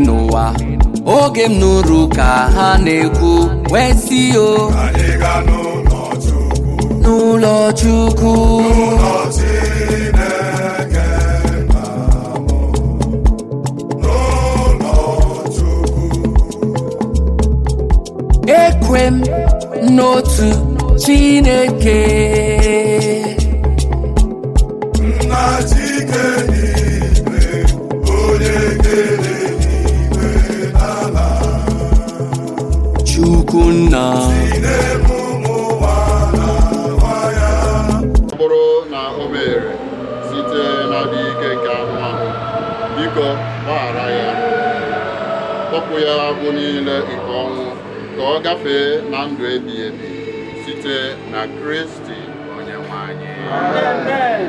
n'ụwa oge m nụrụ ka ha na-ekwu wee si o anyị ga n'ụlọ Chukwu n'ụlọ Chukwu n'ụlọ Chineke nna m n'ụlọ Chukwu ekwe m n'otu Chineke nna Chike n'igwe onye kere igwe n'ala Chukwu nna ọ bụrụ na o mere site n'adịghị ike nke anụ ahụ, biko gbaghara ya, kpọpụ ya bụ niile nke ọnwụ ka ọ gafee na ndụ ebighị ebi site na Kristi Onyenwe anyị. Amen.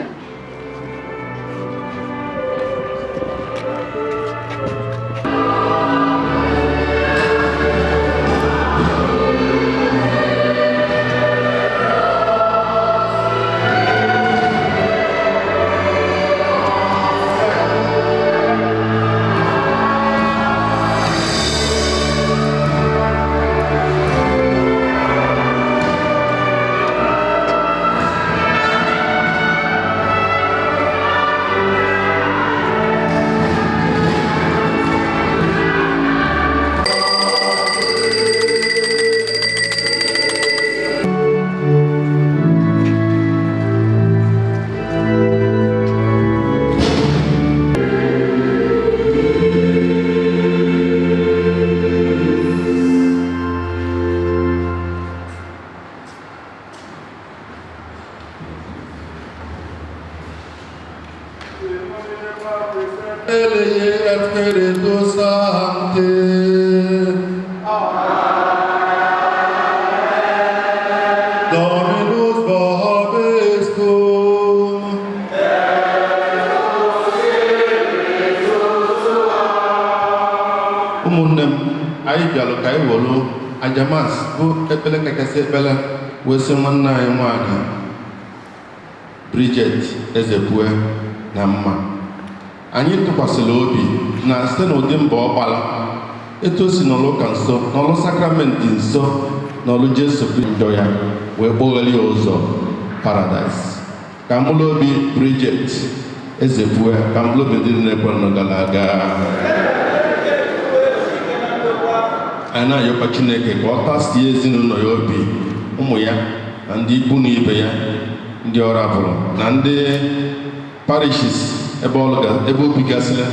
ụmụnne m, anyị bịalụ ka anyị wolu ajamas bụ ekpele kachasị ekpele wee sị nwanne anyị nwanyị Bridget Ezepue na mma. Anyị tụkwasịrị obi na site n'ụdị mba ọ gbara, etu o si n'ọlụ ụka nso n'ọlụ sakramenti nso n'ọlụ Jesu Kristo ya wee kpọgheli ya ụzọ paradaịs. Ka mkpụrụ obi Bridget Ezepue, ka mkpụrụ obi ndị na-ekwe nọ gara aga, anyị na-ayọkwa Chineke ka ọ tasie ezinụlọ ya obi, ụmụ ya na ndị ikwu na ibe ya, ndị ọrụ abụrụ na ndị parishes ebe o bigasịrị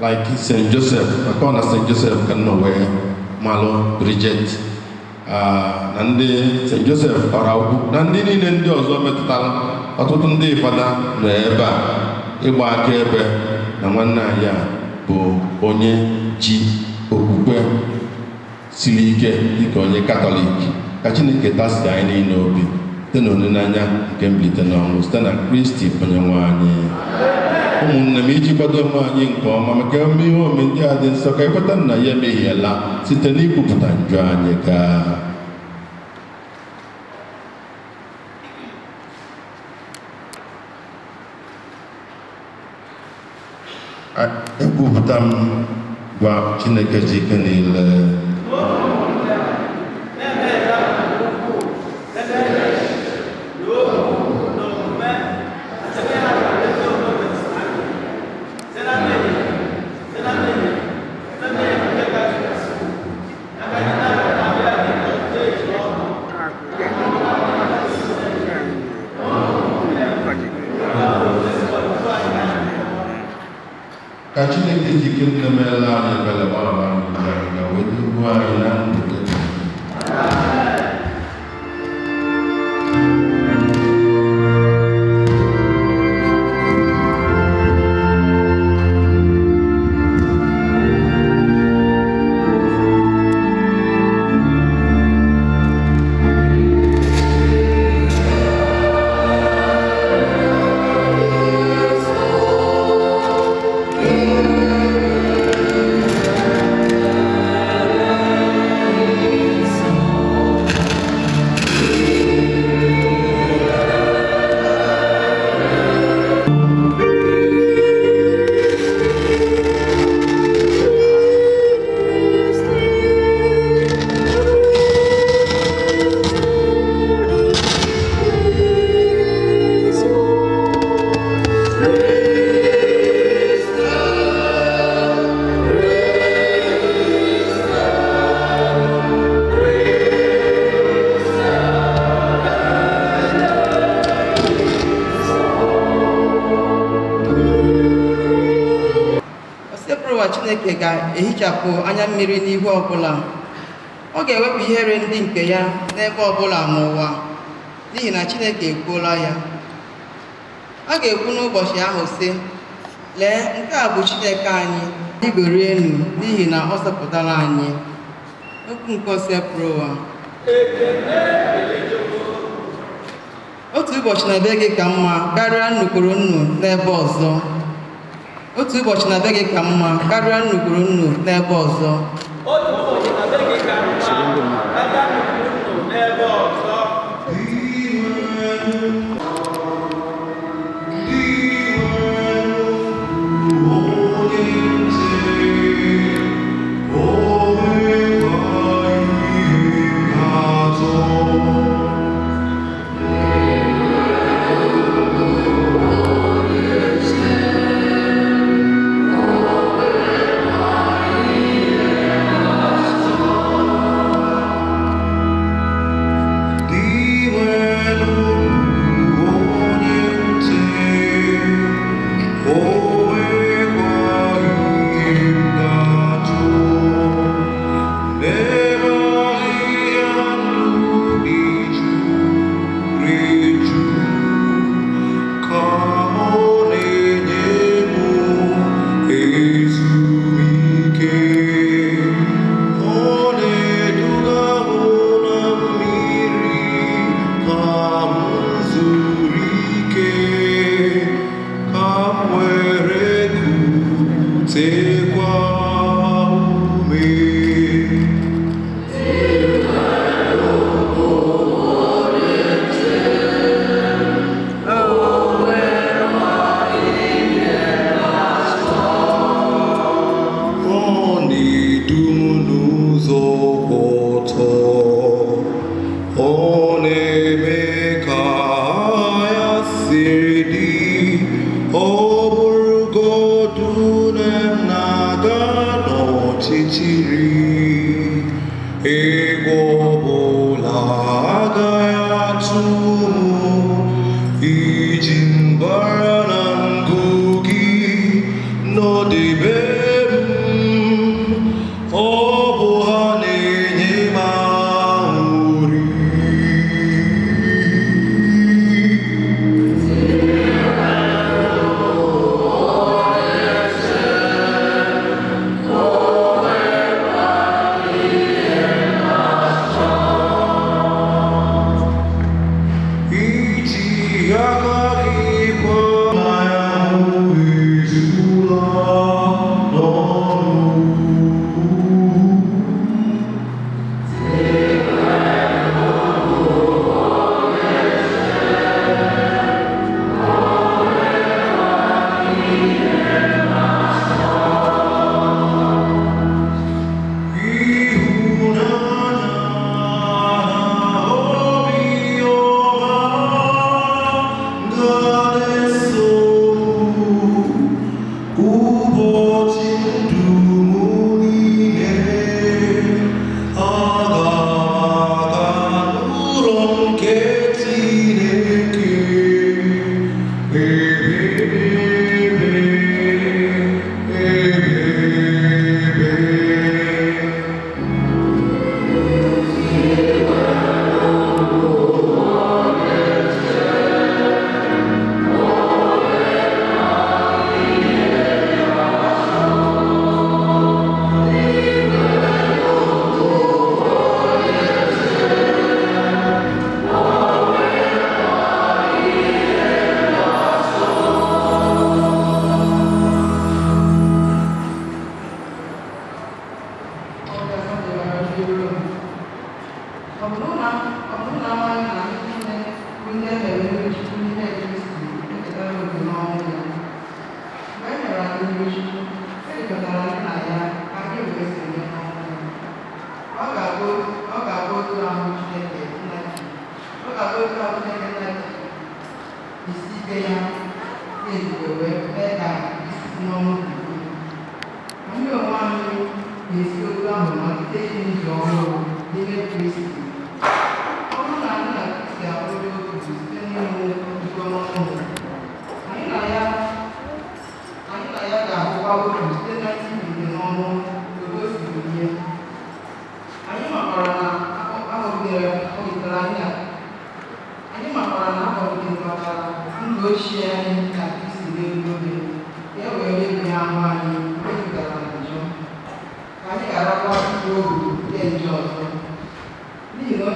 like St. Joseph, maka ọ na St. Joseph ka nọ wee malụ Bridget, na ndị St. Joseph Oraukwu na ndị niile ndị ọzọ metụtara. Ọtụtụ ndị fada nọ ebe a ịgba aka ebe na nwanne anyị a bụ onye ji okwukwe siri ike dịka onye Katọlik. Ka Chineke tasie anyị niile obi site na olileanya nke mbilite n'ọnwụ site na Kristi Onyenwe anyị. Ụmụnne m, iji kwado onwe anyị nke ọma maka emume ihe omume ndị a dị nsọ, ka ekweta na ya emehiela site n'ikwupụta njọ anyị ka ekwupụta m gwa Chineke ji ike niile. Ka Chineke ji ike nne meela anyị ebere gbara anyị ga wee dugu anyị na ndụ. Chineke ga-ehichapụ anya mmiri n'ihu ọbụla. Ọ ga-ewepụ ihere ndị nke ya n'ebe ọbụla n'ụwa, n'ihi na Chineke ekwuola ya. A ga-ekwu n'ụbọchị ahụ sị, lee, nke a bụ Chineke anyị, rigorienu n'ihi na ọ zọpụtara anyị. Okwu nke osepụrụ ụwa. Otu ụbọchị na-abịa gị ka mma karịa nnukwu nnu n'ebe ọzọ. Otu ụbọchị na-abịa gị ka mma karịa nnukwu nnu n'ebe ọzọ. Otu ụbọchị na-abịa gị ka mma karịa nnukwu nnu n'ebe ọzọ. Kristi. Ọ bụrụ na nna Kristi abụrụ otu site ohu nke ndị ọzọ. N'ihi na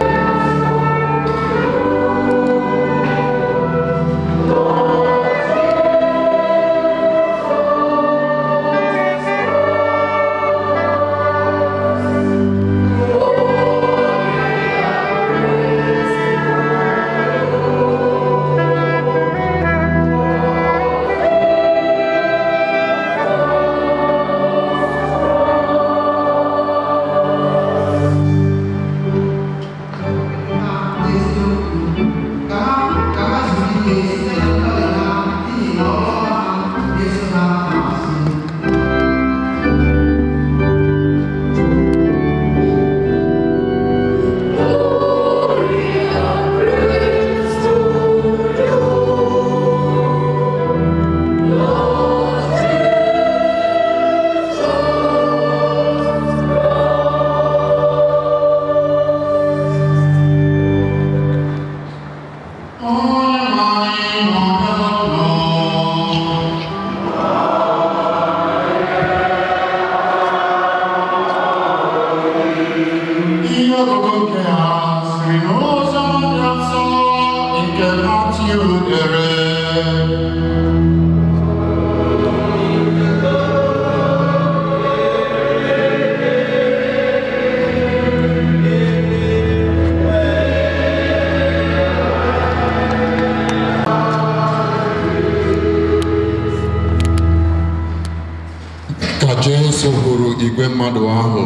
Jesu hụrụ igwe mmadụ ahụ,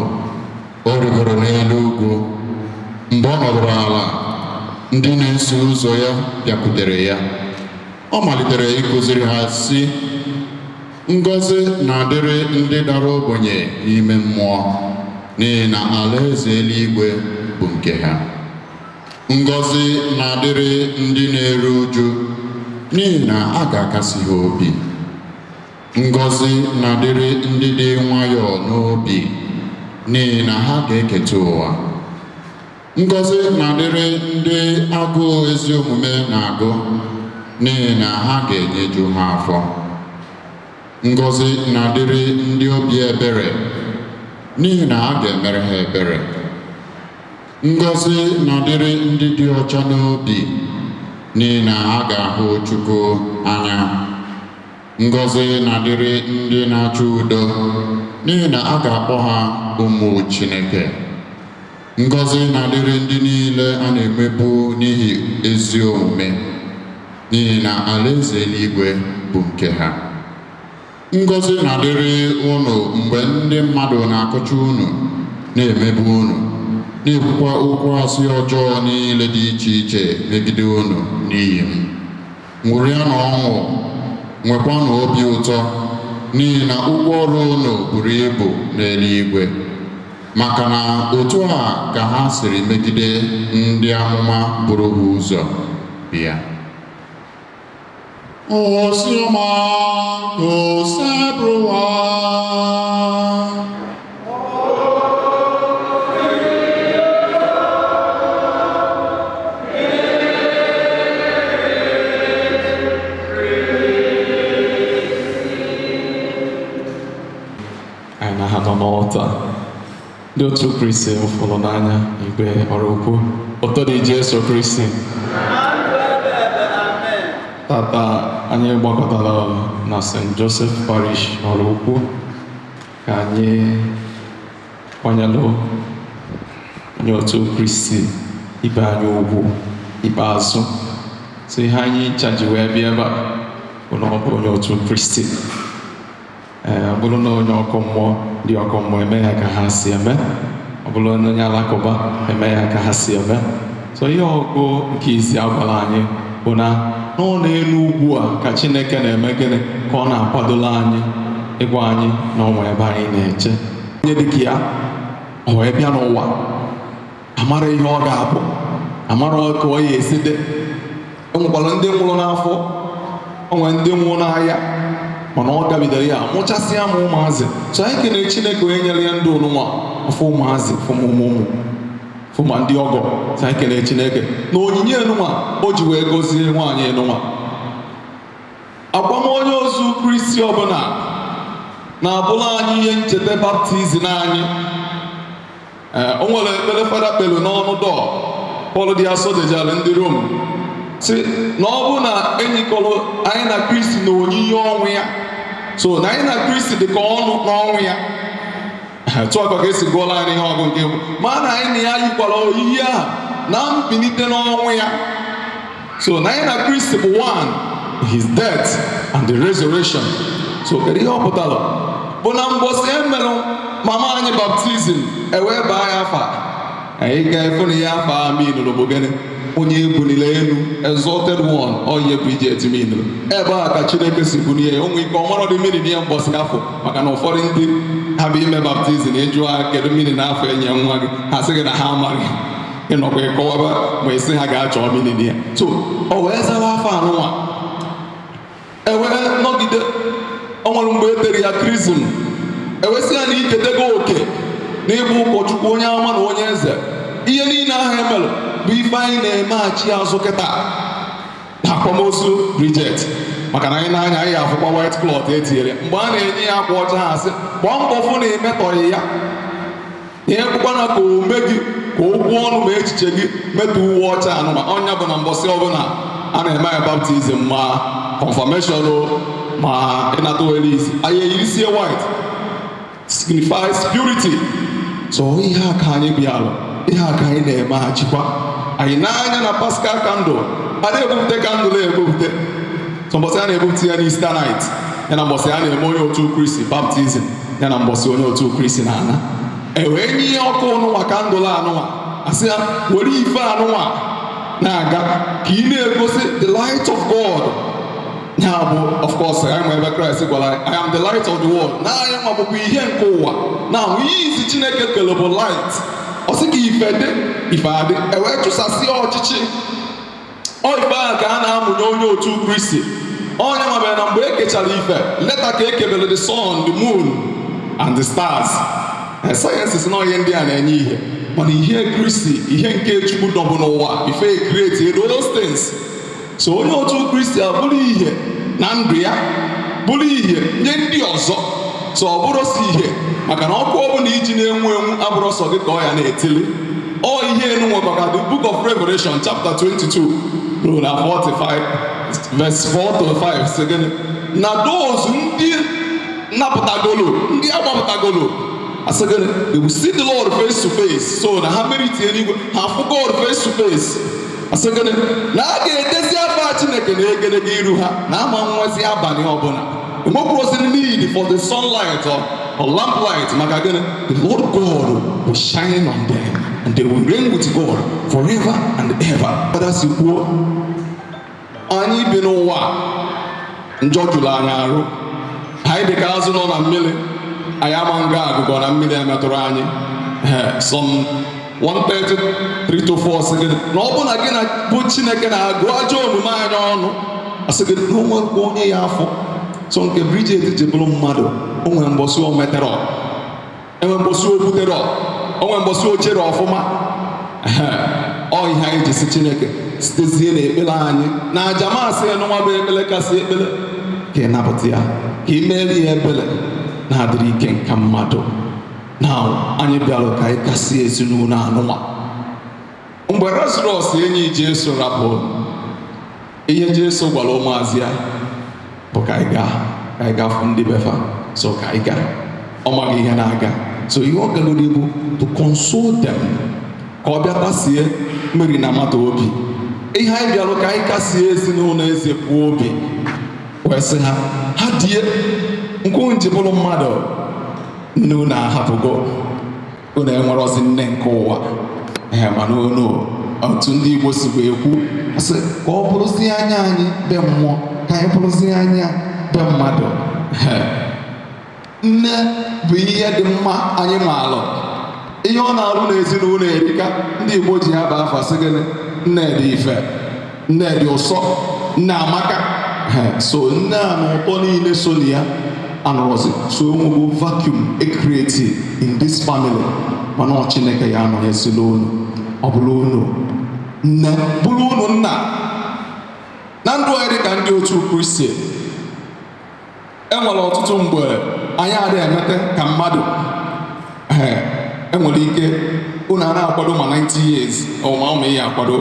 o rigoro n'elu ugwu. Mgbe ọ nọdụrụ ala, ndị na-eso ụzọ ya bịakwutere ya. Ọ malitere ịkụziri ha sị, ngọzi na-adịrị ndị dara ogbenye n'ime mmụọ, n'ihi na alaeze eluigwe bụ nke ha. Ngọzi na-adịrị ndị na-eru uju, n'ihi na a ga-akasị ha obi. Ngọzi na-adịrị ndị dị nwayọọ n'obi, n'ihi na ha ga-eketa ụwa. Ngọzi na-adịrị ndị agụụ ezi omume na-agụ, n'ihi na ha ga-enyeju ha afọ. Ngọzi na-adịrị ndị obi ebere, n'ihi na ha ga-emere ha ebere. Ngọzi na-adịrị ndị dị ọcha n'obi, n'ihi na ha ga-ahụ Chukwu anya. Ngọzi na-adịrị ndị na-achọ udo, n'ihi na a ga-akpọ ha ụmụ Chineke. Ngọzi na-adịrị ndị niile a na-emegbu n'ihi ezi omume, n'ihi na alaeze eluigwe bụ nke ha. Ngọzi na-adịrị unu mgbe ndị mmadụ na-akọcha unu, na-emegbu unu, na-ekwukwa okwu asị ọjọọ niile dị iche iche megide unu n'ihi m. Ṅụrịanụ ọṅụ, nwekwanụ obi ụtọ, n'ihi na ụgwọ ọrụ unu buru ibu n'eluigwe. Maka na otu a ka ha siri megide ndị amụma buru ha ụzọ bịa. Osioma kosebruwa. Anyị na-anọ n'ọta ndị otu Kristi fụrụ n'anya igwe Oraukwu, ụtọ dị Jesu Kristi. Tata anyị gbakọtara na St. Joseph Parish Oraukwu ka anyị kwanyelụ onye otu Kristi ibe anyị ugwu ikpeazụ. So ihe anyị chaji wee bịa ebe a bụ na ọ bụ onye otu Kristi. Ọ bụrụ na onye ọkụ mmụọ, ndị ọkụ mmụọ eme ya ka ha si eme. Ọ bụrụ na onye alakụba eme ya ka ha si eme. So ihe ọgụ nke isi agwara anyị bụ na nọ n'elu ugwu a ka Chineke na-eme gịnị ka ọ na-akwadola anyị ịgwa anyị na ọnwa ebe anyị na-eche. Onye dịka ya ọ wee bịa n'ụwa amara ihe ọ ga-abụ, amara ka ọ ya esi dị. Enwekwara ndị nwụrụ n'afọ, onwe ndị nwụrụ n'ahịa, mana ọ gabidoro ya mụchasịa ma ụmụazị. So anyị kene Chineke onye nyere ya ndị onụnwa afọ ụmụazị, fụma ndị ọgọ. So anyị kene Chineke na onyinye enụnwa o ji wee gozie nwaanyị enụnwa. Agbamonye ozu Kristi ọbụla na-abụla anyị ihe ncheta baptizim anyị. o nwere ekpere fada kpelu n'ọnụ dọọ Pọl dị asọ dejara ndị Rom si na ọ bụ na enyikọrọ anyị na Kristi na onyinye ọnwụ ya, so na anyị na Kristi dị ka ọnụ n'ọnwụ ya. Tụọ ka esi gụọla anyị ihe ọgụ nke bụ ma na anyị na ya yikwara oyiyi ahụ na mbilite n'ọnwụ ya. So na anyị na Kristi bụ one, his death and the resurrection. So kedu ihe ọ pụtara bụ na mbọsị emerụ mama anyị baptizim ewee baa ya afa, anyị ga-efu na ya afa minụrụ bụ gịnị? Onye ebunile elu, exalted one, onye Bridget minụrụ. Ebe a ka Chineke si bunie ya, onwe ike ọmara dị mmiri n'ihe mbọsị afọ, maka na ụfọdụ ndị ha bụ ime baptizim ịjụ ha kedu mmiri n'afọ enye nwa gị, ha sị gị na ha amaghị, ịnọkwa ịkọwaba ma esi ha ga-achọ mmiri ya. So o wee zara afọ anụnwa, ewee nọgide. O nwere mgbe e tere ya krizm, ewesị ya na iketego oke n'ịbụ ụkọchukwu, onye ama na onye eze. Ihe niile ahụ emelụ bụ ife anyị na-emeghachi azụ kịta na akwamozu Bridget, maka na anyị na-anya anyị afụkwa white cloth etinyere mgbe a na-enye ya akwa ọcha ha sị gbaa mbọ fụ na emetọghị ya, ihe kwụkwana ka ome gị ka okwu ọnụ ma echiche gị metụ uwe ọcha anụma. Ọnya bụ na mbọsị ọbụla a na-eme ya baptizim ma confirmation ma ịnata ohere isi anyị eyirisie white signifies purity. So ihe a ka anyị bịalụ, ihe a ka anyị na-emeghachikwa. Anyị na-anya na Paschal candle, a na-ebupụte kandụl ebupụte, so mbọsị a na-ebupụte ya n'Easter night, ya na mbọsị a na-eme onye otu Kristi baptizim, ya na mbọsị onye otu Kristi na-ana ewee nye ihe ọkụ ụnụnwa kandụl anụnwa, asị ya were ife anụnwa na-aga ka ị na-egosi the light of God. Ya bụ of course anyị ma ebe Kraịst gwara I am the light of the world, na anyị ma bụkwa ihe nke ụwa. Na ihe izi Chineke kele bụ light, ọ sị ka ife dị ife adị, ewee chụsasịa ọchịchị. Ọ ife ahụ ka a na-amụnye onye otu Kristi. Onye nwabere na mgbe e kechara ife leta ka ekebere the sun, the moon and the stars. Sayensị si na ihe ndị a na-enye ihe, mana ihe Kristi, ihe nke Chukwu dọbụ n'ụwa ife create those things. So onye otu Kristi abụrụ ihe na ndụ ya, bụrụ ihe nye ndị ọzọ. So ọ bụrụ si ihe maka na ọkụ ọbụla iji na-enwu enwu abụrụ sọ gị ka ọ ya na-etili. Ọ ihe enu nwekọka the book of Revelation chapter 22 ruo na 45 verse 4 to 5 sị gịnị? Na those ndị napụtagolo, ndị agbapụtagolo, asị gịnị? They will see the Lord face to face. So na ha merite eluigwe, ha afụ God face to face. Asị gịnị? Na a ga-edezi afa Chineke na egedege iru ha na ama nwezi abalị ọbụla. Enwekwuroziri need for the sunlight or lamplight, maka gịnị? The Lord God will shine on them and they will reign with God forever and ever. Father si kwuo, anyị bi n'ụwa njọ jụrụ anyị arụ, anyị dị ka azụ nọ na mmiri, anyị ama nga agụgọ na mmiri emetụrụ anyị. Some 1:33 to 4 sị gị na ọ bụ na gị na bụ Chineke na-agụ ajọ omume anyị ọnụ, asị gị na o nwekwa onye ya afọ. So nke Bridget ji bụrụ mmadụ, o nwere mbọsị o metere, enwe mbọsị o butere, o nwere mbọsị o chere ọfụma. Ọ ihe anyị ji si Chineke sitezie na ekpere anyị na aja masị n'ụwa bụ ekpere kasị ekpere ka ị napụta ya, ka ị meere ya ebere na-adịrị ike nka mmadụ. Na anyị bịara ka anyị kasị ezinụlọ anụnwa. Mgbe Lazarus enyi Jesu rapụ, ihe Jesu gwara ụmụazị ya bụ ka anyị gaa fụ ndị befa. So ka anyị gaa, ọ maghị ihe na-aga. So ihe ọ galụrụ bụ to console them, ka ọ bịa kasie Mary na Martha obi. Ihe anyị bịara ka anyị kasie ezinụlọ Ezepue obi, wee sị ha die nkwu nji bụrụ mmadụ, nne unu ahapụgo, unu enwerozi nne nke ụwa. Mana unu otu ndị Igbo si bụ ekwu asị ka ọ bụrụzie anya anyị be mmụọ, ka anyị bụrụzie anya be mmadụ. Nne bụ ihe dị mma anyị maalụ. Ihe ọ na-arụ n'ezinụlọ erika. Ndị Igbo ji ya ba afa sị gịnị? Nne dị ife, nne dị ụsọ, nne amaka. So nne a na ụtọ niile so na ya anọrọzi. So enwego vacuum created in this family. Mana ọ Chineke ya anọghị esila unu, ọ bụrụ unu nne, bụrụ unu nna. Na ndụ anyị dị ka ndị otu Kristi, enwere ọtụtụ mgbe anyị adịghị emete ka mmadụ. enwere ike unu a na-akwado ma 90 years ma ụmụ ya akwado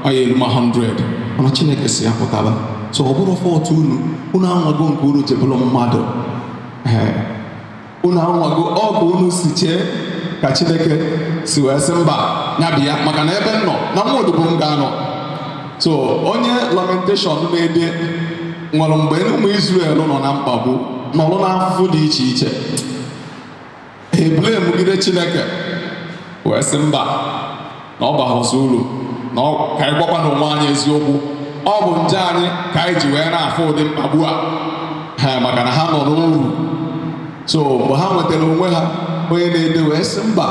onye elu ma 100, mana Chineke si ya pụtara. So ọ bụrụ fọt unu anwago nke unu jebụrụ mmadụ, unu anwago ọgụ unu si chee ka Chineke si wee sị mba ya bịa, maka na ebe m nọ na mmadụ bụ m ga-anọ. So onye lamentation na-ede nwere mgbe ụmụ Israel nọ na mkpagbu nọrọ n'afụfụ dị iche iche, ebule emugide Chineke wee sị mba na ọ baghọzi uru na ka anyị gwakwa n'onwe anyị eziokwu, ọ bụ nje anyị ka anyị ji wee na-afụ ụdị mkpagbu a maka na ha nọ n'uru. So mgbe ha nwetara onwe ha, onye na-ede wee sị mba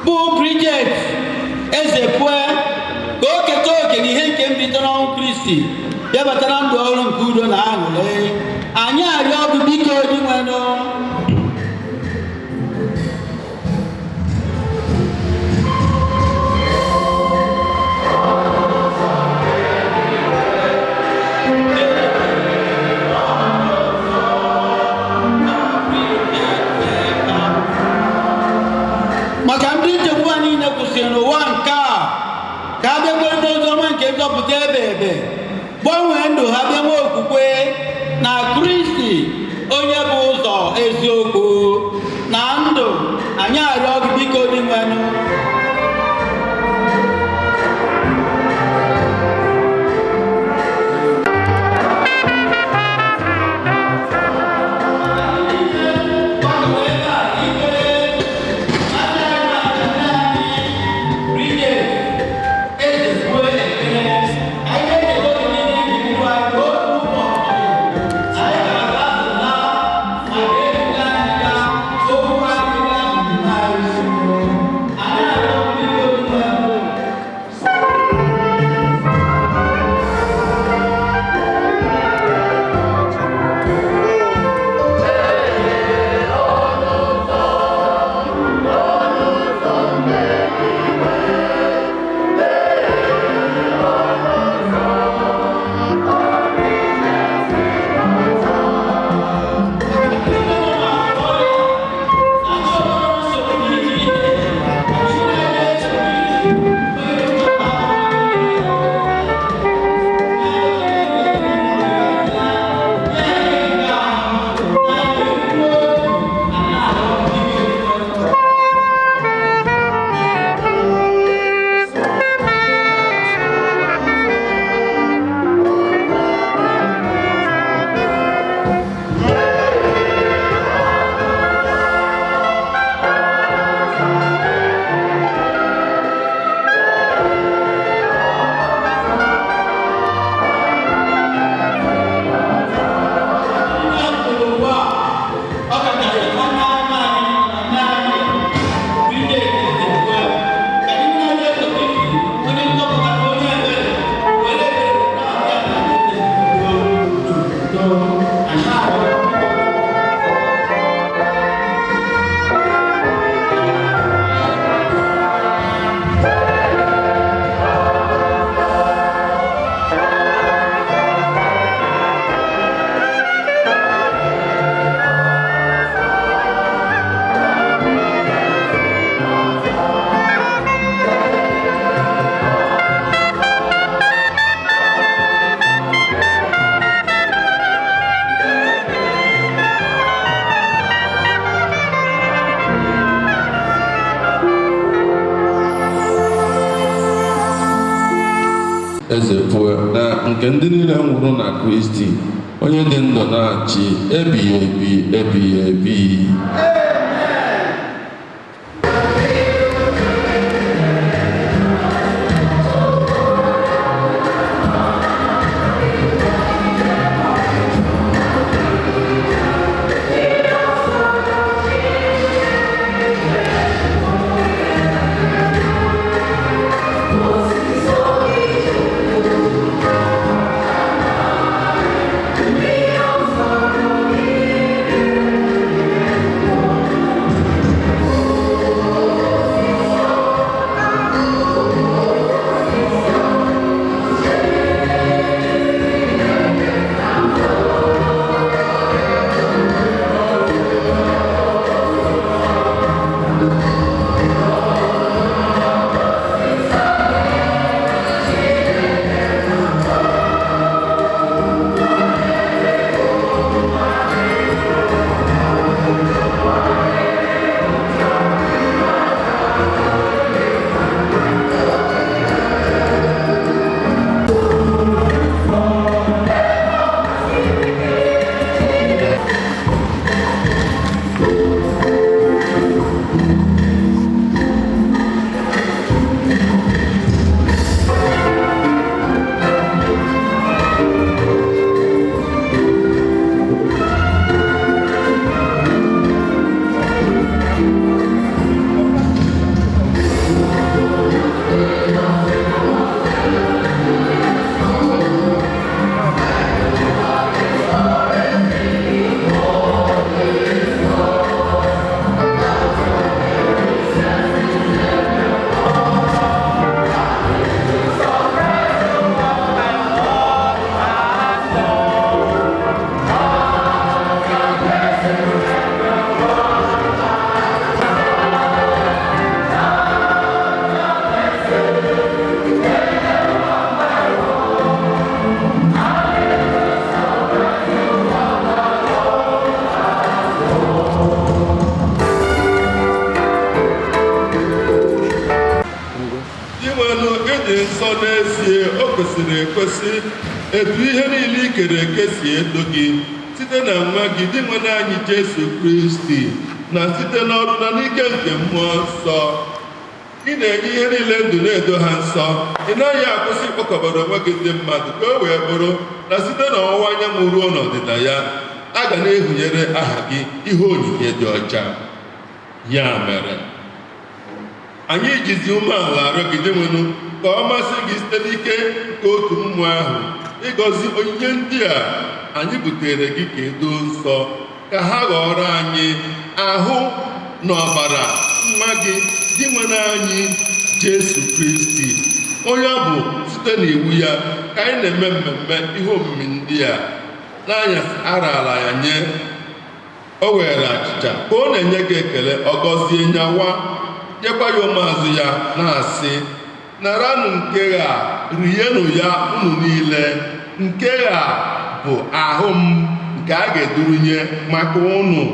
bụ Bridget Ezepue ka o keta oke n'ihe nke mbilite n'ọnwụ Kristi ya batara ndụ ọhụrụ nke udo na aṅụrị. Anyị arịọ ọgụ biko dị nwenụ maka ndị nchekwa ha niile kwụsịrị n'ụwa nke a ka a bịakwere n'oziọma nke nzọpụta ebe gbanwee ndụ ha, bịa nwee okwukwe na Kristi onye bụ ụzọ eziokwu na ndụ. Anyị arịọ gị biko dị nwenụ Ezepue na nke ndị niile nwụrụ na Kristi onye dị ndụ na-achị ebighị ebi ebighị ebi. kwesịrị ekwesị, etu ihe niile i kere eke si eto gị site na nwa gị dị nwe anyị Jesu Kristi, na site n'ọrụ na n'ike nke mmụọ nsọ. Ị na-enye ihe niile ndụ na-edo ha nsọ. Ị naghị akwụsị ịkpọkọbara onwe gị ndị mmadụ ka o wee bụrụ na site n'ọwụwa anyanwụ ruo n'ọdịda ya, a ga na-ehunyere aha gị ihe onyinye dị ọcha. Ya mere, anyị jizi umeala arịọ gị dịnwenu ka ọ masị gị site n'ike nke otu mmụọ ahụ ịgọzi onyinye ndị a anyị butere gị ka edoo nsọ, ka ha ghọrọ anyị ahụ na ọbara nwa gị dị nwere anyị Jesu Kristi, onye ọ bụ site n'iwu ya ka anyị na-eme mmemme ihe omimi ndị a. N'anyasị araala ya nye, o were achịcha ka ọ na-enye gị ekele, ọ gọzie nyawa, nyekwa ya ụmụazụ ya na-asị, naranụ nke a, rienụ ya unu niile, nke a bụ ahụ m nke a ga-edurunye maka unu.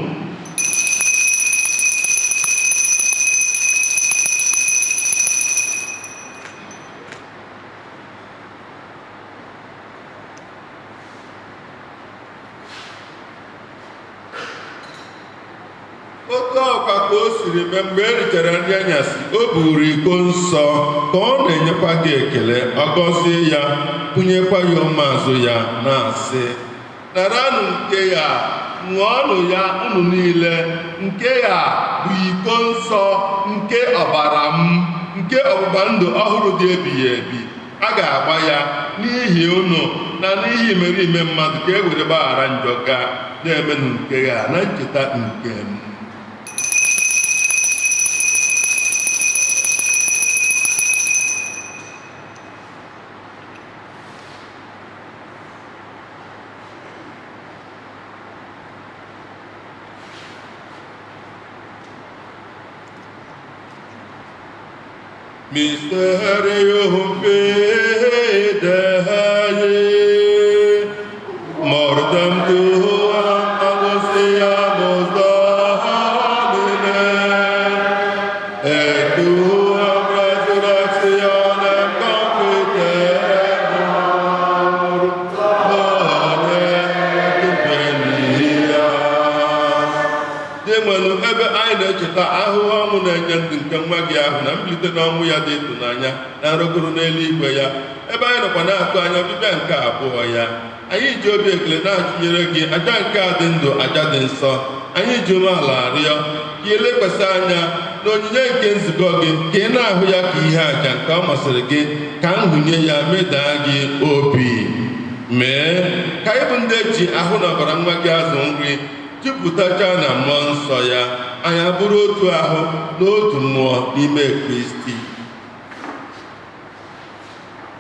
Otu ọkwa ka o siri mee mgbe e richara nri anyasị, o buru iko nsọ ka ọ na-enyekwa gị ekele, ọ gọzie ya, kwụnyekwa ya ụmụazụ ya na-asị, naranụ nke ya, ṅụọnụ ya unu niile, nke ya bụ iko nsọ nke ọbara m, nke ọgbụgba ndụ ọhụrụ dị ebighị ebi. A ga-agba ya n'ihi unu na n'ihi imerime mmadụ ka e were gbaghara njọ ga na-emenụ nke ya na ncheta nke m. Mysterium Fidei, mortem tuam angustiamus Domine, et tuam resurrectionem confitemur, bonet venias. Dimanu ebe anyị na-echeta ahụhụ ọnwụ na-enye ndụ nke nwa gị ahụ na mbilite n'ọnwụ ya dị ịtụnanya na nrụgoro n'eluigwe ya, ebe anyị nọkwa na-atụ anya ọbịbịa nke abụọ ya, anyị ji obi ekele na-atụnyere gị aja nke a dị ndụ, aja dị nsọ. Anyị ji umeala arịọ ka ilekwasị anya na onyinye nke nzukọ gị, ka ị na-ahụ ya ka ihe aja nke ọ masịrị gị, ka nhụnye ya medaa gị obi. Mee ka anyị bụ ndị eji ahụ na ọbara nwa gị azụ nri, jupụtacha na mmụọ nsọ ya, anyị abụrụ otu ahụ na otu mmụọ n'ime Kristi.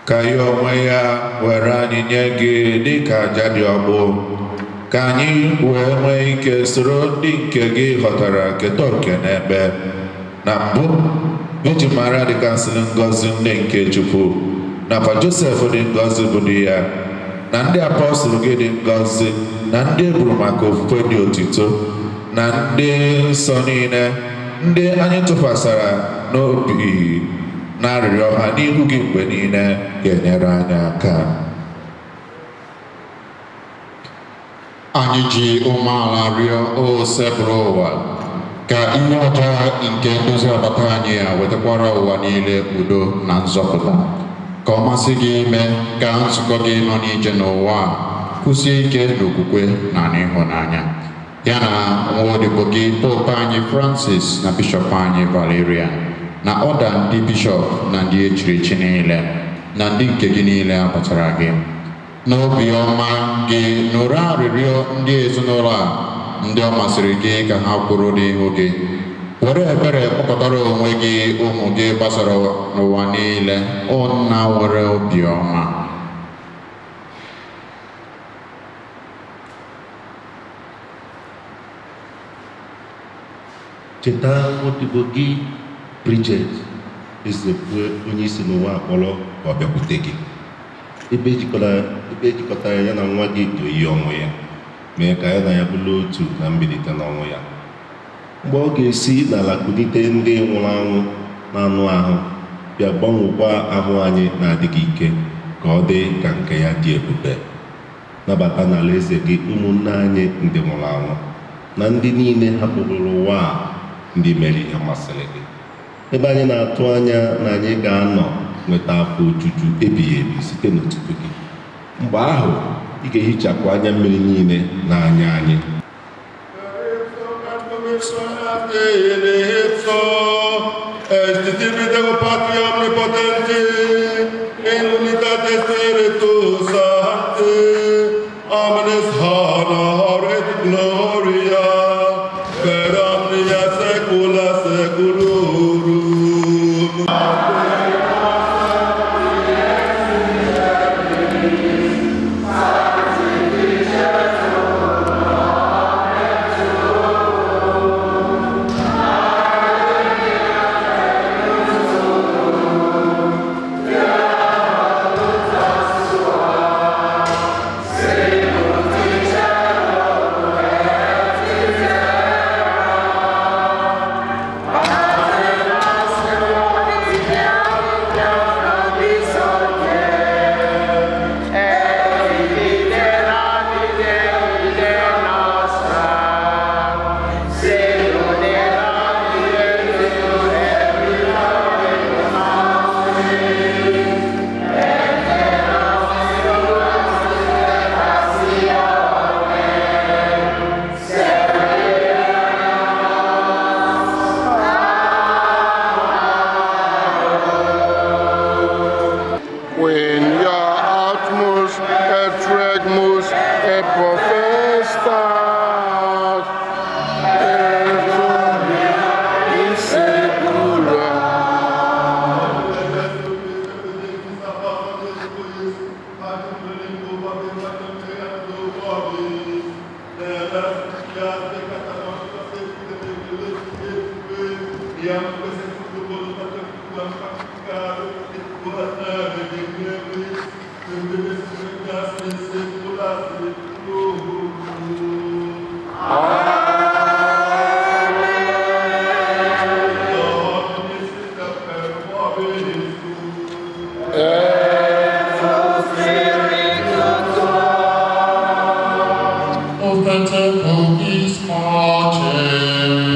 Ka ya onwe ya were anyị nye gị dịka aja dị ọgbụ, ka anyị wee nwee ike soro ndị nke gị ghọtara keta oke n'ebe. Na mbụ, Virgin Maria dịgasịrị ngọzi nne nke Chukwu, nakwa Josef dị ngọzi bụ di ya, na ndị apọstụl gị dị ngọzi, na ndị e buru maka ofufe dị otito, na ndị nsọ niile, ndị anyị tụkwasara n'obi na arịrịọ ha n'ihu gị mgbe niile ga-enyere anyị aka. Anyị ji umeala rịọ osebụrụ ụwa ka ihe ọjọọ nke ndozi agbata anyị a wetakwara ụwa niile udo na nzọpụta. Ka ọ masị gị ime ka nzukọ gị nọ n'ije n'ụwa a kwụsie ike n'okwukwe na n'ịhụnanya, ya na nwaodibo gị Pope anyị Francis na bishọp anyị Valeria, na ọda ndị bishọp na ndị echiri echi niile, na ndị nke gị niile abatara gị. N'obi ọma gị nụrụ arịrịọ ndị ezinụlọ a ndị ọ masịrị gị ka ha kwụrụ n'ihu gị. Were ebere kpọkọtara onwe gị ụmụ gị gbasara n'ụwa niile, nna nwere obi ọma. Cheta nwaodibo gị Bridget Ezepue onye isi n'ụwa akpọrọ ka ọ bịakwute gị, ebe ejikọtara ya na nwa gị dị oyi ọnwụ ya, mee ka ya na ya bụrụ otu na mbilite n'ọnwụ ya. Mgbe ọ ga-esi n'ala kulite ndị nwụrụ anwụ na anụ ahụ, bịa gbanwekwa ahụ anyị na-adịghị ike, ka ọ dị ka nke ya dị ebube. Nabata n'ala eze gị ụmụnne anyị ndị nwụrụ anwụ na ndị niile hapụrụ ụwa a ndị mere ihe masịrị gị, ebe anyị na-atụ anya na anyị ga-anọ nweta afọ ojuju ebighị ebi site n'otuto gị. Mgbe ahụ ị ga-ehichapụ anya mmiri niile n'anya anyị. The temple is marching.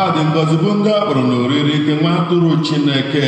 ha dị ngọzi bụ ndị a kpọrọ n'oriri nke nwa atụrụ Chineke.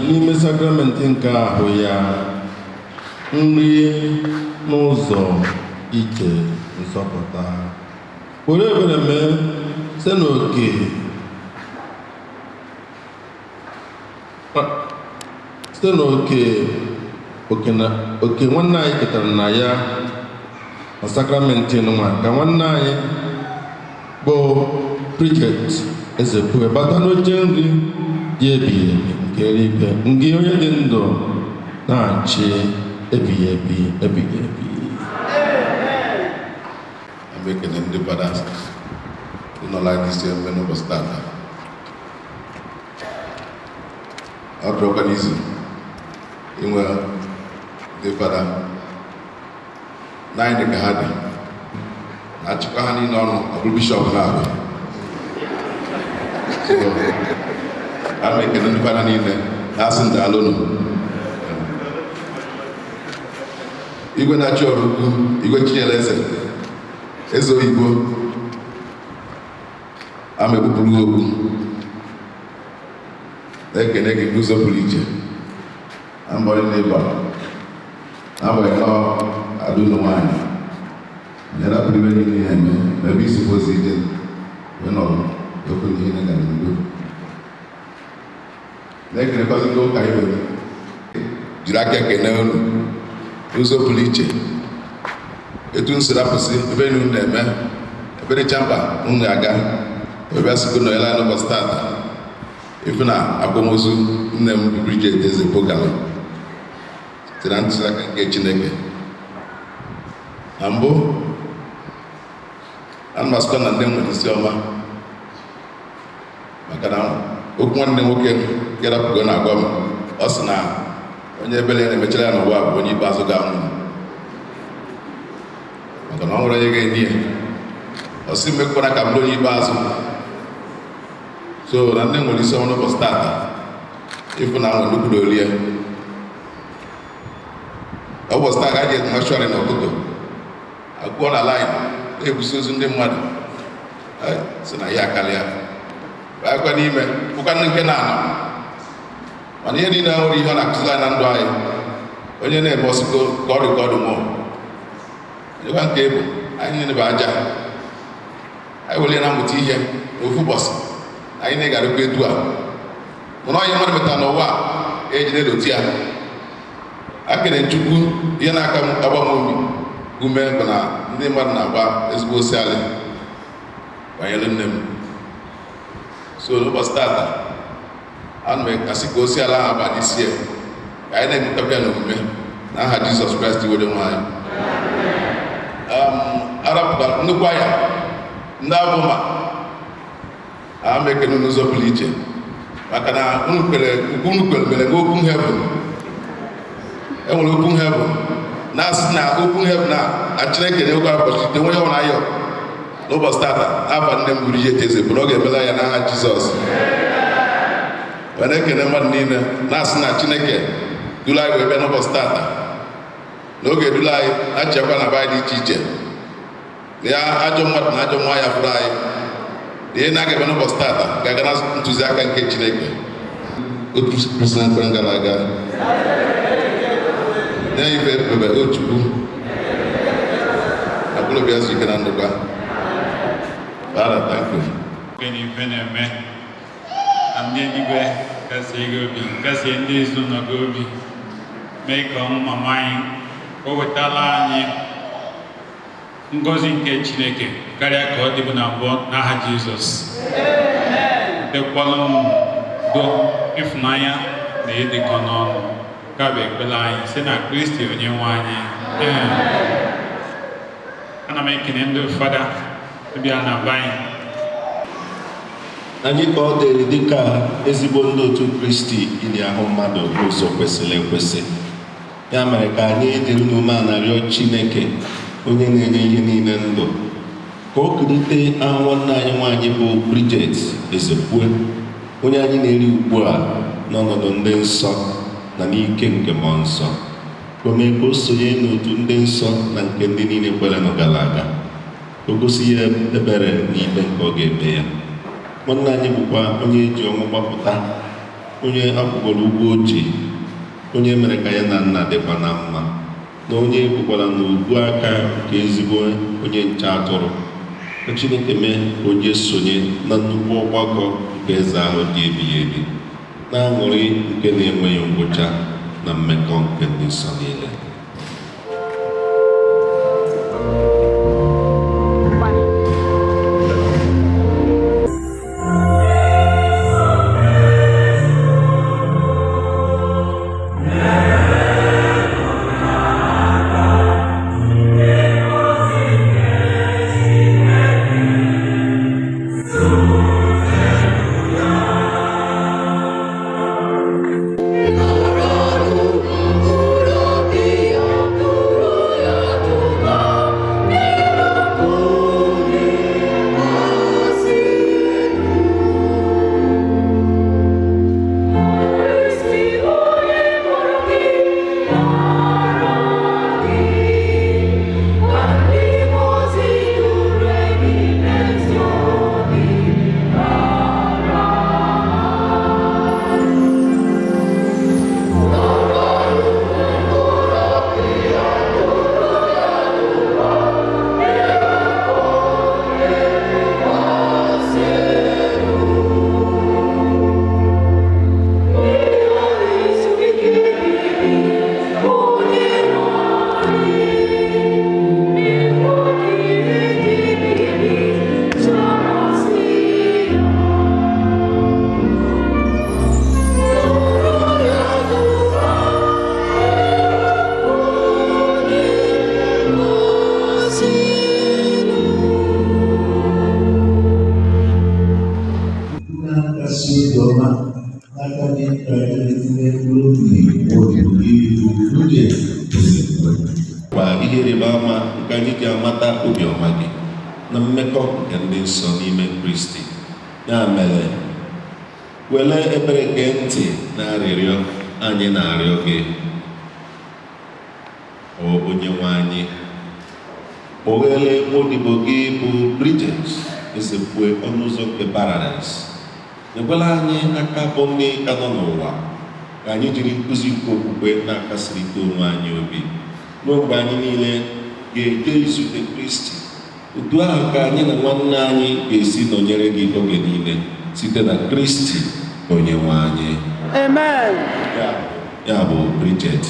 N'ime sakramenti nke ahụ ya, nri n'ụzọ ije nzọpụta, were ebere mee site n'oke nwanne anyị ketara na ya na sakramenti nwa, ka nwanne anyị bụ Bridget Ezepue bata n'oche nri dị ebighị ebi nke eluigwe, ngị onye dị ndụ na-achị ebighị ebi ebighị ebi. I'm ekele ndị fathers ụnọla isi eme n'ụbọchị tata. Ọ dụrụkwa n'izu inwe ndị fada naanị ka ha dị na-achịkwa ha niile ọnụ, ọ bụrụ bishọp na-abụ. I'm ekele ndị fada niile na-asị ndị alụnụ. Igwe na-achị Oraukwu, Igwe Chinyere Eze Oyibo, ama ebupụrụ okwu na-ekene gị n'ụzọ pụrụ iche na mbọrị n'ịba na-agbanyeghị nọ adụlụ nwaanyị nyere apụrụ ibe niile ya eme ebe isi pozi ije wee nọrọ okwu n'ihe na-aga n'udo. Na-ekenekwazị ndị ụka ibe jiri aka ekene unu n'ụzọ pụrụ iche etu nsiri apụsị ebe unu na-eme ebere chamba unu aga ebe asịgo nọ ya n'ụbọchị tata ife na akwamozu nne m Bridget Ezepue Bridget site na ntụziaka nke Chineke. Na mbụ ana m asịkwa na nne m nwere isi ọma maka na okwu nwanne nwoke gerapụgo na-agwa m, ọ sị na onye ebele na-emechara ya n'ụwa bụ onye ikpeazụ ga-anwụ, maka na ọ nwere onye ga-enye ya. Ọ sị mekwana ka m bụrụ onye ikpeazụ. So na nne nwere isi ọma n'ụbọchị tata ịfụ na nwere nnukwu oli ya. Ụbọchị taa ga-eji mashụarị n'ụtụtụ agụọ na laịn na-ebusi ozu ndị mmadụ si na ihe akarịa akwa n'ime bụkwa nke na-anọ, mana ihe niile nwere ihe ọ na-akụziri anyị na ndụ anyị. Onye na-eme ọsịgo ka ọ rịkọdụ mụọ onyekwa nke bụ anyị niile bụ aja, anyị were na mmụta ihe n'ofu ụbọchị anyị na-egarịkwa etu a. Mana onye mmadụ metara n'ụwa a eji na-edoti ya. Akere Chukwu ihe na-aka agba m ume bụ na ndị mmadụ na-agba ezigbo osialị banyere nne m. So n'ụbọchị tata ana m asị ka osiala ahụ aba n'isi ya ka anyị na-emetakwa ya n'omume n'aha Jizọs Kraịst were nwe anyị. Arapụtara nnukwu anya ndị abụma ama ekene n'ụzọ pụrụ iche maka na unu kwere mere na okwu heaven. Enwere okwu heaven na-asị na okwu heaven na Chineke na-ekwe ụbọchị ite nwe ya ọrụ ayọ n'ụbọchị tata afa nne m Bridget Ezepue ọ ga-emela ya n'aha Jizọs. Wee na-ekene mmadụ niile na-asị na Chineke duru anyị wee bịa n'ụbọchị tata n'oge duru anyị na-achịkwa na baị dị iche iche ya ajọ mmadụ na ajọ nwa ya fụrụ anyị ihe na-aga n'ụbọchị tata ga-aga na ntụziaka nke Chineke. Otu president gara aga na-eyife ekpebe Ochukwu agbụrụbịa zu ike na ndụkwa. Ife na-eme na ndị eluigwe kasị gị obi, kasị ndị ezinụlọ gị obi, mee ka ọmụma anyị o wetala anyị ngọzi nke Chineke karịa ka ọ dịbụ na mbụ n'aha Jizọs. Dekwala udo, ịfụnanya na ịdịkọ n'ọnụ ka bụ ekpere anyị site na Kristi onye nwe anyị. Ana m ekene ndị fada bịa na be anyị ka ọ dịrị dịka ezigbo ndị otu Kristi ili ahụ mmadụ ụzọ kwesịrị ekwesị. Ya mere ka anyị dịrị n'umeala rịọ Chineke onye na-enye ihe niile ndụ ka o kulite ahụ nwanne anyị nwaanyị bụ Bridget Ezepue, onye anyị na-eri ugbu a n'ọnọdụ ndị nsọ na n'ike nke mmụọ nsọ, ka o mee ka o sonye n'otu ndị nsọ na nke ndị niile kwere nọ gara aga, o gosi ya ebere na ikpe nke ọ ga-eme ya. Nwanne anyị bụkwa onye eji ọnwụ gbapụta, onye akwụgoro ugwu ojii, onye mere ka ya na nna dịkwa na mma, na onye bụkwara n'ubu aka nke ezigbo onye nche atụrụ. Ka Chineke mee ka onye sonye na nnukwu ọgbakọ nke eze ahụ dị ebighị ebi, na-aṅụrị nke na-enweghị ngwụcha na mmekọ nke ndị nsọ niile. Kwa ihe ịrịba ama nke anyị ji amata obiọma gị na mmekọ nke ndị nsọ n'ime Kristi. Ya mere, were ebere gee ntị na arịrịọ anyị na-arịọ gị, o onye nwe anyị. Kpọghere odibo gị bụ Bridget Ezepue ọnụ ụzọ nke Paradaịs. Nyekwala anyị aka bụ ndị ka nọ n'ụwa, ka anyị jiri nkụzi nke okwukwe na-akasịrịta onwe anyị obi ruo mgbe anyị niile ga-eje izute Kristi. Otu ahụ ka anyị na nwanne anyị ga-esi nọnyere gị oge niile site na Kristi onye nwe anyị. Amen. Ya bụ Bridget.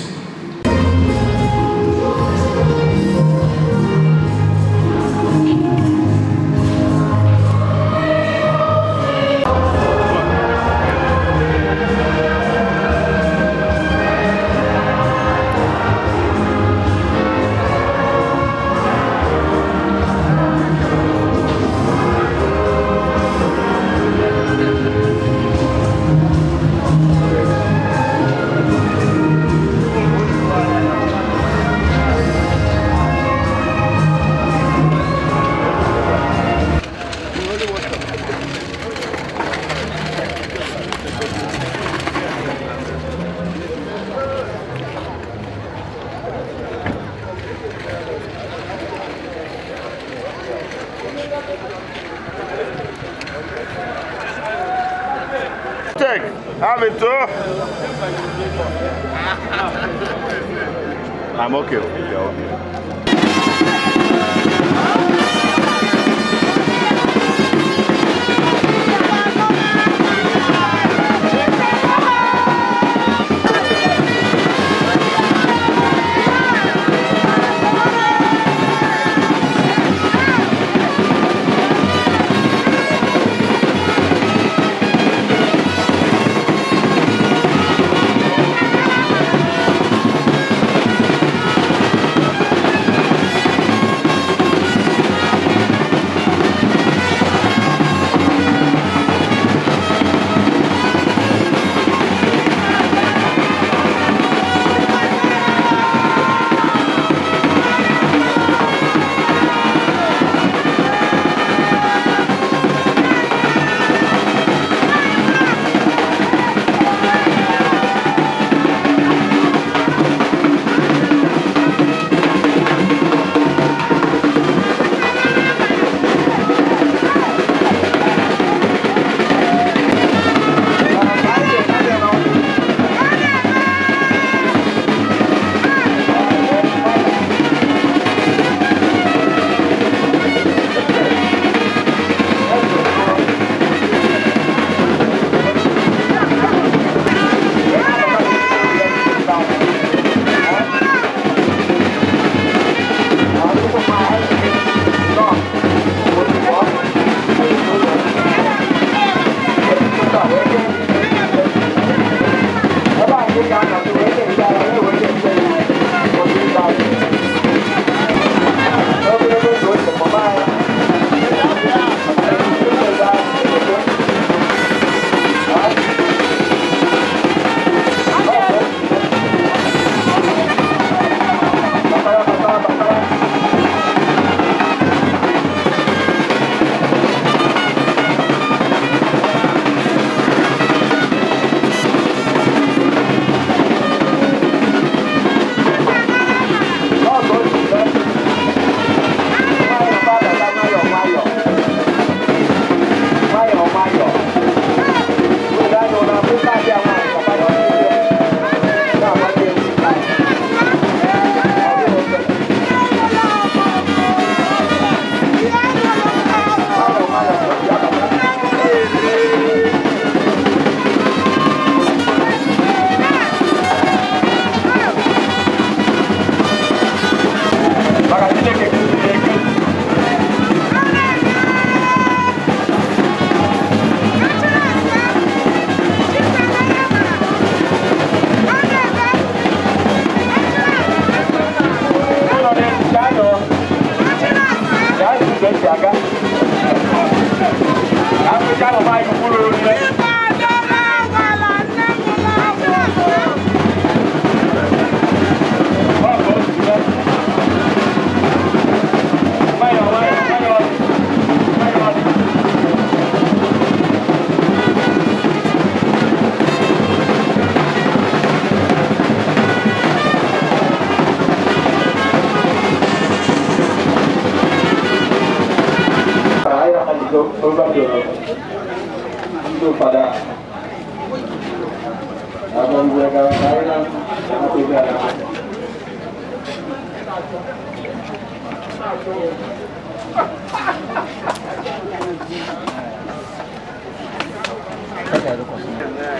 I'm okay. Okay.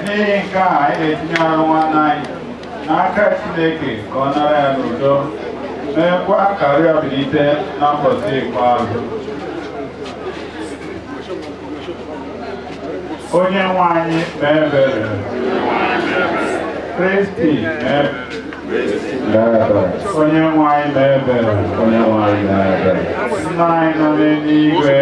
N'ihi nke a anyị na-etinye arụ nwanne anyị n'aka Chineke ka ọ nara ya n'udo meekwa ka arịa bilite na mbọsị ikpeazụ. Onye nwe anyị mee ebere, Kristi mee onye nwe anyị mee ebere, Nna anyị nọ n'eluigwe,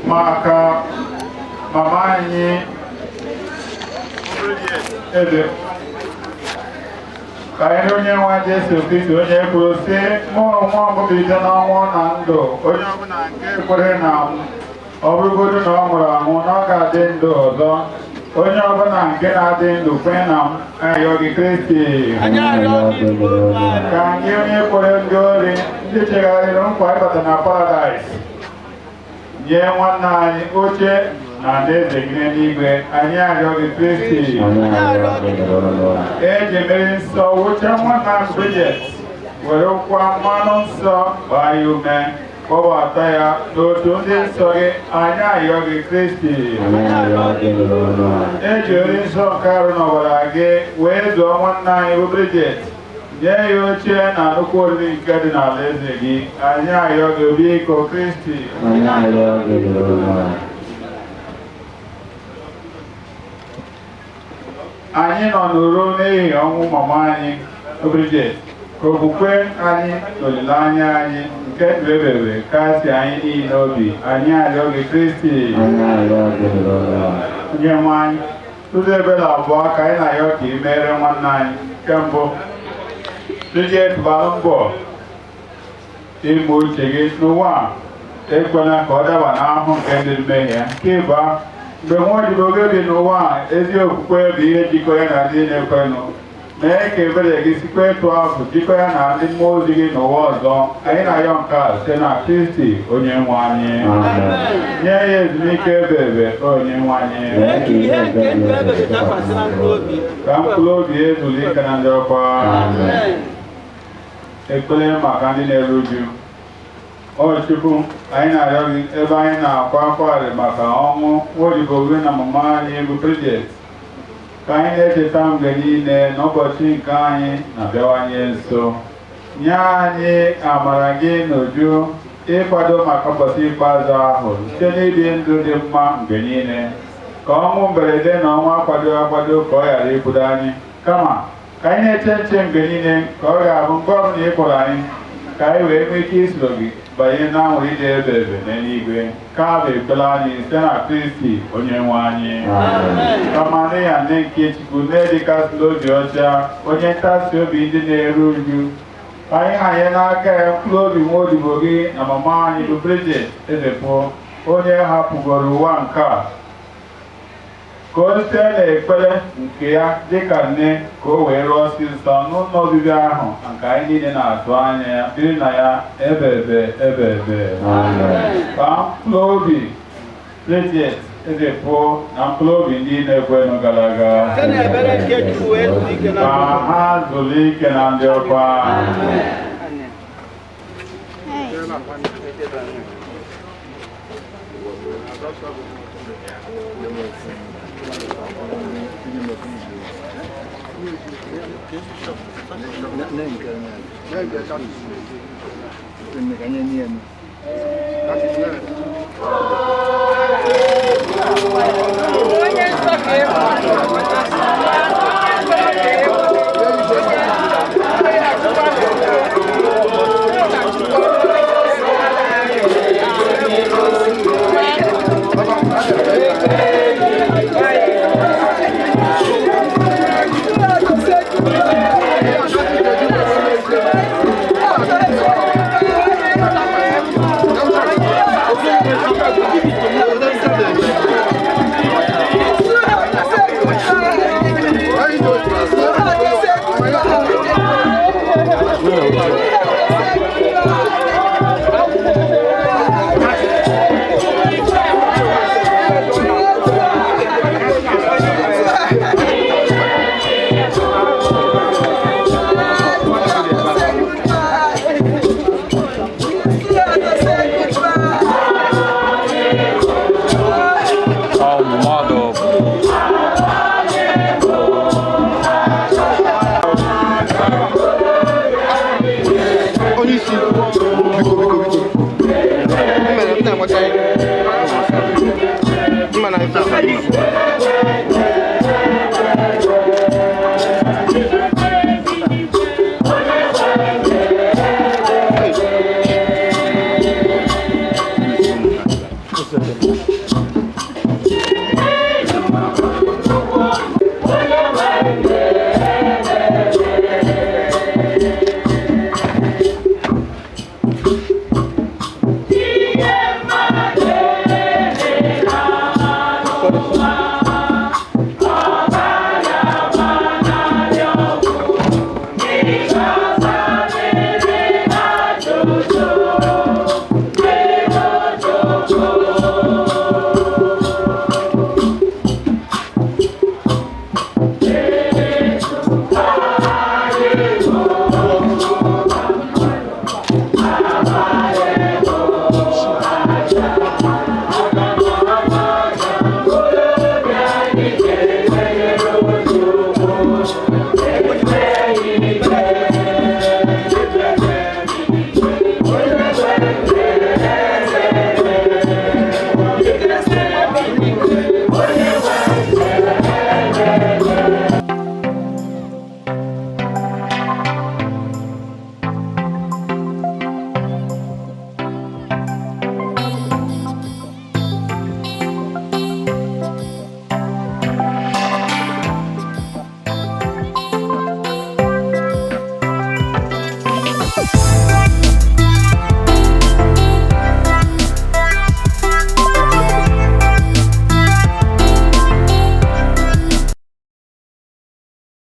maka mama anyị Eze ka anyị onye nwa Jesu Kristi onye kwuru sị mụ onwe m bilite n'ọnwụ na ndụ onye ọbụla nke kwere na m ọ bụrụgodu na ọ nwụrụ anwụ na ọ ga-adị ndụ ọzọ onye ọbụla nke na-adị ndụ kwenye na m ayọ gị Kristi ka anyị onye kwere ndị ori ndị chegharịrị nkwa ịbata na paradaịs nye nwanne anyị oche na alaeze gị n'eluigwe anyị arịọ gị Kristi eji mmiri nsọ wụcha nwanna Bridget were ụkwa mmanụ nsọ gbaa ya ume kpọbata ya n'otu ndị nsọ gị anyị arịọ gị Kristi eji ori nsọ nke arụ n'ọbara gị wee zụọ nwanne anyị bụ Bridget nye ya oche na nnukwu oriri nke dị n'ala eze gị anyị arịọ gị biko Kristi anyị nọ n'uro n'ihi ọnwụ mama anyị Bridget ka okwukwe anyị na olileanya anyị nke ndụ ebere kasị anyị niile n'obi anyị arịọ gị Kristi nye nwe anyị ụzọ ebere abụọ ka anyị na-arịọ ka ị mere nwanne anyị nke mbụ Bridget gbara mbọ ime uche gị n'ụwa ekwela ka ọ daba n'ahụ nke ndị mmehie nke ịbụọ mgbe nwa odibo oge dị n'ụwa ezi okwukwe bụ ihe jikọ ya na ndị na-ekwenụ mee ka ebere gị sikwa etu ahụ jikọ ya na ndị mmụọ ozi gị n'ụwa ọzọ anyị na-arịọ nke a site na Kristi onye nwe anyị nye ya ezumike ebe onye nwe anyị ka mkpụrụ obi ezuru ike na ndị ọkwa ekpere maka ndị na-eru uju Chukwu anyị na-arịọ gị ebe anyị na-akwa akwarị maka ọnwụ nwaodibo gị na mama anyị bụ Bridget ka anyị na-echeta mgbe niile n'ụbọchị nke anyị na-abịawanye nso nye anyị amara gị n'uju ịkwado maka ụbọchị ikpeazụ ahụ site n'ibi ndụ dị mma mgbe niile ka ọnwụ mberede na ọnwa akwado ka ọ ghara ikwudo anyị kama ka anyị na-eche nche mgbe niile ka ọ ga-abụ mgbe ọbụla ị kpọrọ anyị ka anyị wee nwee ike isoro gị banye n'anwụ ije ebe n'eluigwe ka bụ ekpere anyị site na Kristi onye nwe anyị kamara ya nne nke Chukwu na-edikasịla obi ọcha onye ntasi obi ndị na-eru uju anyị hanye n'aka ya mkpụrụ obi nwa odibo gị na mama anyị bụ Bridget Ezepue onye hapụgoro ụwa nke a ka o site n'ekpere nke ya dịka nne ka o wee rụọ ọsịsọ n'ụlọ obibi ahụ nke anyị niile na-atụ anya ya biri na ya ebe ka mkpụrụ obi Bridget Ezepue na mkpụrụ obi ndị na-ekwenụ gara aga ka ha zuru ike na ndị ọkwa Gracias.